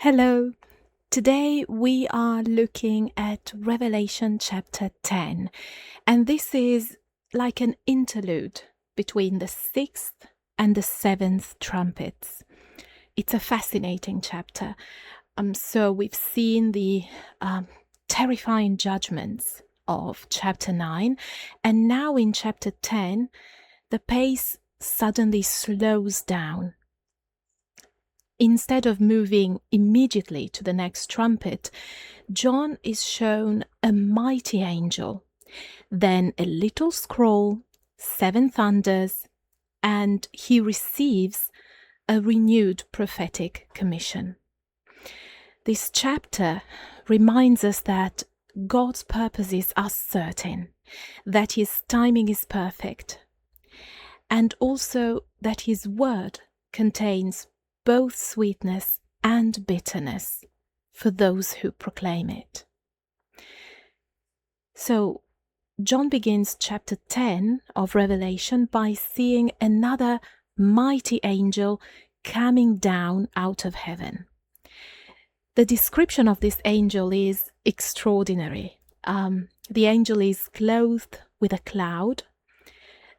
Hello. Today we are looking at Revelation chapter 10, and this is like an interlude between the sixth and the seventh trumpets. It's a fascinating chapter. So we've seen the terrifying judgments of chapter 9, and now in chapter 10, the pace suddenly slows down. Instead of moving immediately to the next trumpet, John is shown a mighty angel, then a little scroll, 7 thunders, and he receives a renewed prophetic commission. This chapter reminds us that God's purposes are certain, that his timing is perfect, and also that his word contains both sweetness and bitterness for those who proclaim it. So, John begins chapter 10 of Revelation by seeing another mighty angel coming down out of heaven. The description of this angel is extraordinary. The angel is clothed with a cloud.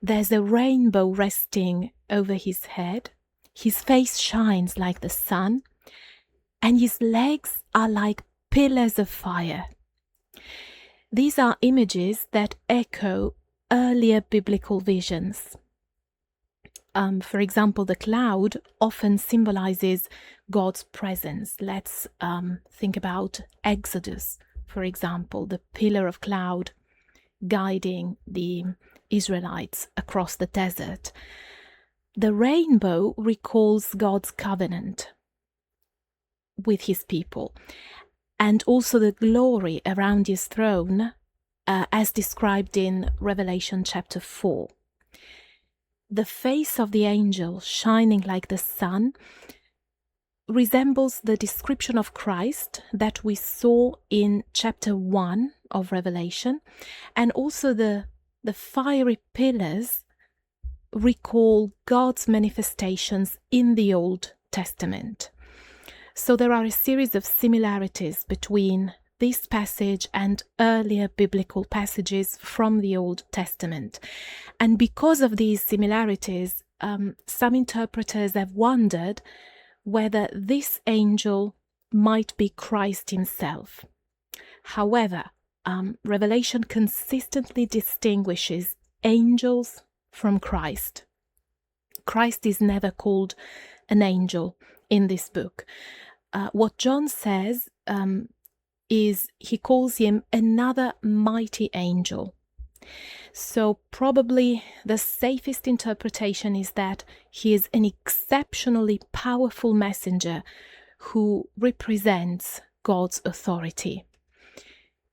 There's a rainbow resting over his head. His face shines like the sun, and his legs are like pillars of fire. These are images that echo earlier biblical visions. For example, the cloud often symbolizes God's presence. Let's think about Exodus, for example, the pillar of cloud guiding the Israelites across the desert. The rainbow recalls God's covenant with his people, and also the glory around his throne, as described in Revelation chapter 4. The face of the angel, shining like the sun, resembles the description of Christ that we saw in chapter 1 of Revelation, and also the fiery pillars recall God's manifestations in the Old Testament. So there are a series of similarities between this passage and earlier biblical passages from the Old Testament. And because of these similarities, some interpreters have wondered whether this angel might be Christ himself. However, Revelation consistently distinguishes angels from Christ. Christ is never called an angel in this book. What John says is he calls him another mighty angel. So probably the safest interpretation is that he is an exceptionally powerful messenger who represents God's authority.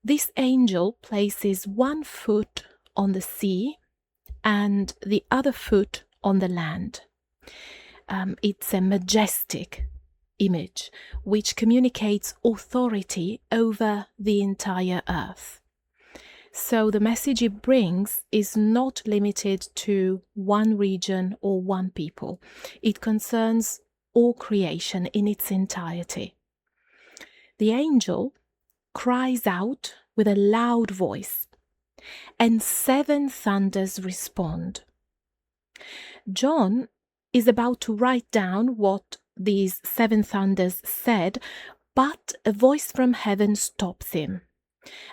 This angel places one foot on the sea and the other foot on the land. It's a majestic image which communicates authority over the entire earth. So the message it brings is not limited to one region or one people. It concerns all creation in its entirety. The angel cries out with a loud voice, and 7 thunders respond. John is about to write down what these 7 thunders said, but a voice from heaven stops him.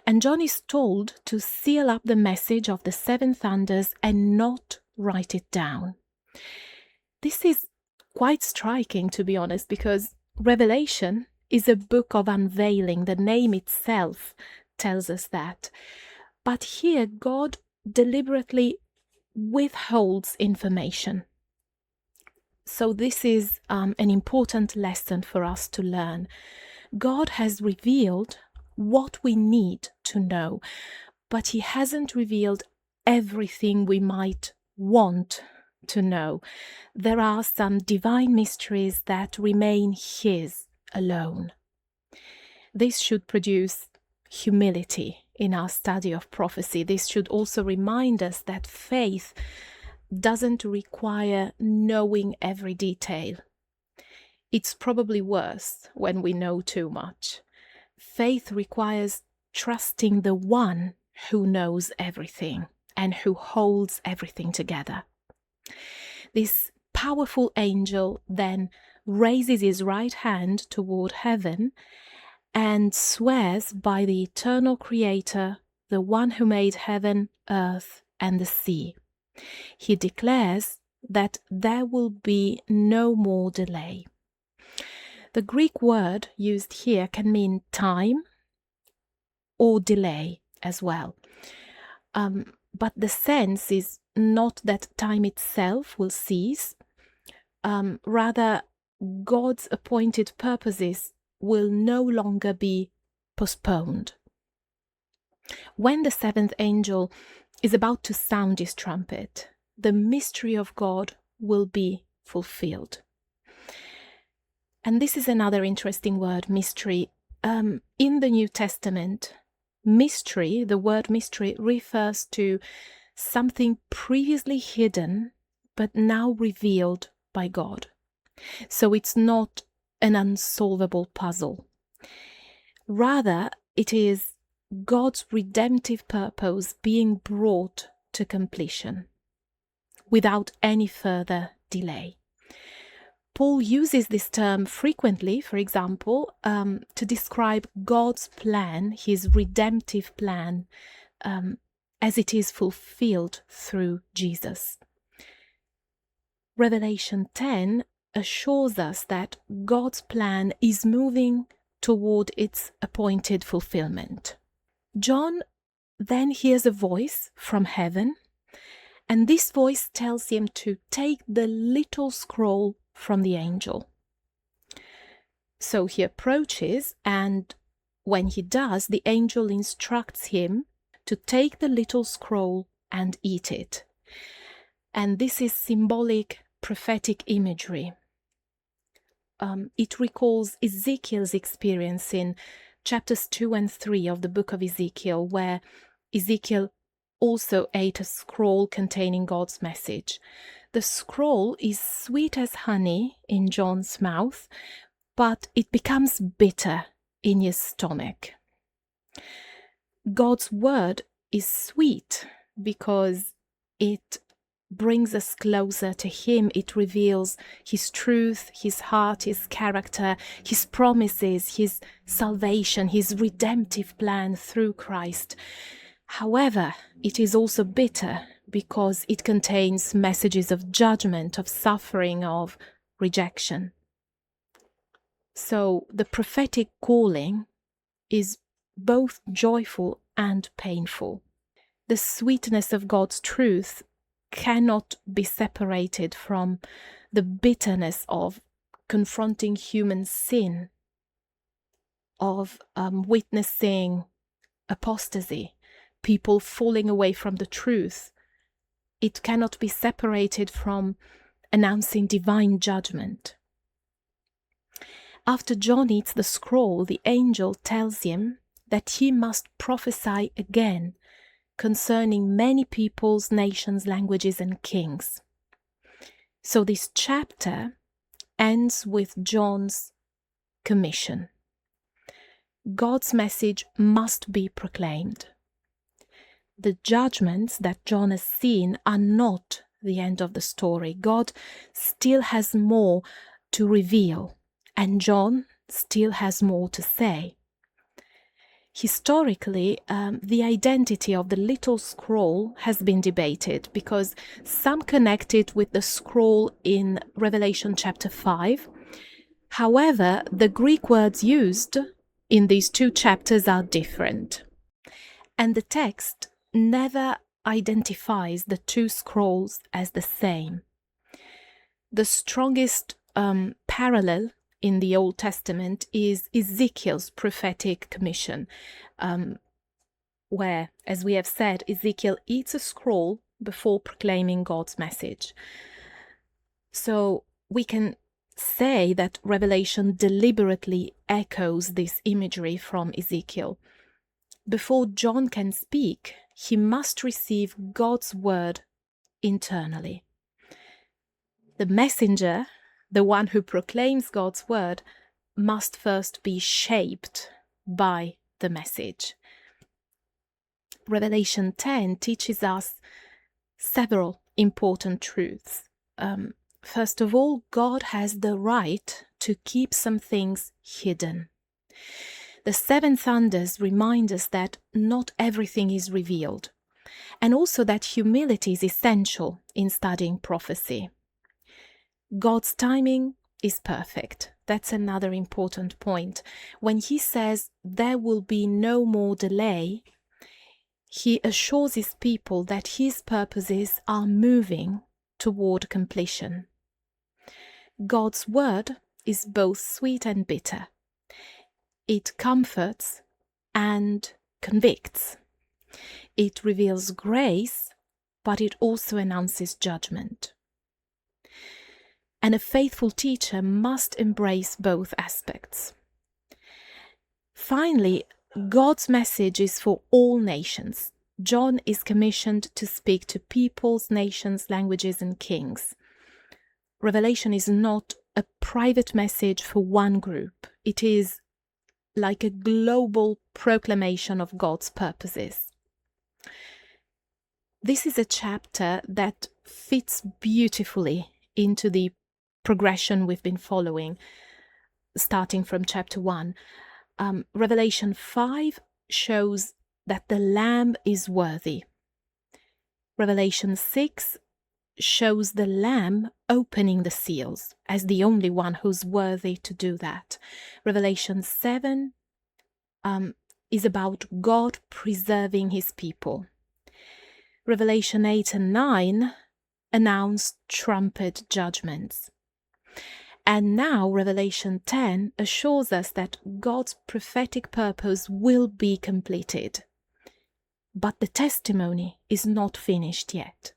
And John is told to seal up the message of the 7 thunders and not write it down. This is quite striking, to be honest, because Revelation is a book of unveiling. The name itself tells us that. But here God deliberately withholds information. So this is an important lesson for us to learn. God has revealed what we need to know, but he hasn't revealed everything we might want to know. There are some divine mysteries that remain his alone. This should produce humility in our study of prophecy. This should also remind us that faith doesn't require knowing every detail. it's probably worse when we know too much. Faith requires trusting the one who knows everything and who holds everything together. This powerful angel then raises his right hand toward heaven and swears by the eternal Creator, the one who made heaven, earth, and the sea. He declares that there will be no more delay. The Greek word used here can mean time or delay as well. But the sense is not that time itself will cease. Rather, God's appointed purposes will no longer be postponed. When the seventh angel is about to sound his trumpet, the mystery of God will be fulfilled. And this is another interesting word, mystery. In the New Testament, mystery, the word mystery, refers to something previously hidden but now revealed by God. So it's not an unsolvable puzzle. Rather, it is God's redemptive purpose being brought to completion without any further delay. Paul uses this term frequently, for example, to describe God's plan, his redemptive plan, as it is fulfilled through Jesus. Revelation 10 assures us that God's plan is moving toward its appointed fulfillment. John then hears a voice from heaven, and this voice tells him to take the little scroll from the angel. So he approaches, and when he does, the angel instructs him to take the little scroll and eat it. And this is symbolic, prophetic imagery. It recalls Ezekiel's experience in chapters 2 and 3 of the book of Ezekiel, where Ezekiel also ate a scroll containing God's message. The scroll is sweet as honey in John's mouth, but it becomes bitter in his stomach. God's word is sweet because it brings us closer to Him. It reveals His truth, His heart, His character, His promises, His salvation, His redemptive plan through Christ. However, it is also bitter because it contains messages of judgment, of suffering, of rejection. So the prophetic calling is both joyful and painful. The sweetness of God's truth cannot be separated from the bitterness of confronting human sin, of witnessing apostasy, people falling away from the truth. It cannot be separated from announcing divine judgment. After John eats the scroll, the angel tells him that he must prophesy again concerning many peoples, nations, languages, and kings. So this chapter ends with John's commission. God's message must be proclaimed. The judgments that John has seen are not the end of the story. God still has more to reveal, and John still has more to say. Historically, the identity of the little scroll has been debated because some connect it with the scroll in Revelation chapter 5. However, the Greek words used in these two chapters are different, and the text never identifies the two scrolls as the same. The strongest parallel in the Old Testament is Ezekiel's prophetic commission, where, as we have said, Ezekiel eats a scroll before proclaiming God's message. So we can say that Revelation deliberately echoes this imagery from Ezekiel. Before John can speak, he must receive God's word internally. The messenger The one who proclaims God's word must first be shaped by the message. Revelation 10 teaches us several important truths. First of all, God has the right to keep some things hidden. The seven thunders remind us that not everything is revealed, and also that humility is essential in studying prophecy. God's timing is perfect. That's another important point. When he says there will be no more delay, he assures his people that his purposes are moving toward completion. God's word is both sweet and bitter. It comforts and convicts. It reveals grace, but it also announces judgment. And a faithful teacher must embrace both aspects. Finally, God's message is for all nations. John is commissioned to speak to peoples, nations, languages, and kings. Revelation is not a private message for one group. It is like a global proclamation of God's purposes. This is a chapter that fits beautifully into the progression we've been following, starting from chapter 1. Revelation 5 shows that the Lamb is worthy. Revelation 6 shows the Lamb opening the seals as the only one who's worthy to do that. Revelation 7 is about God preserving his people. Revelation 8 and 9 announce trumpet judgments. And now Revelation 10 assures us that God's prophetic purpose will be completed. But the testimony is not finished yet.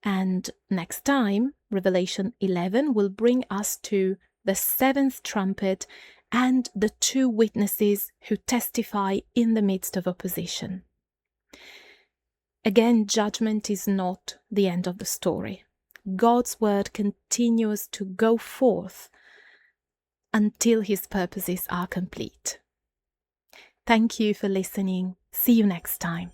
And next time, Revelation 11 will bring us to the seventh trumpet and the two witnesses who testify in the midst of opposition. Again, judgment is not the end of the story. God's word continues to go forth until his purposes are complete. Thank you for listening. See you next time.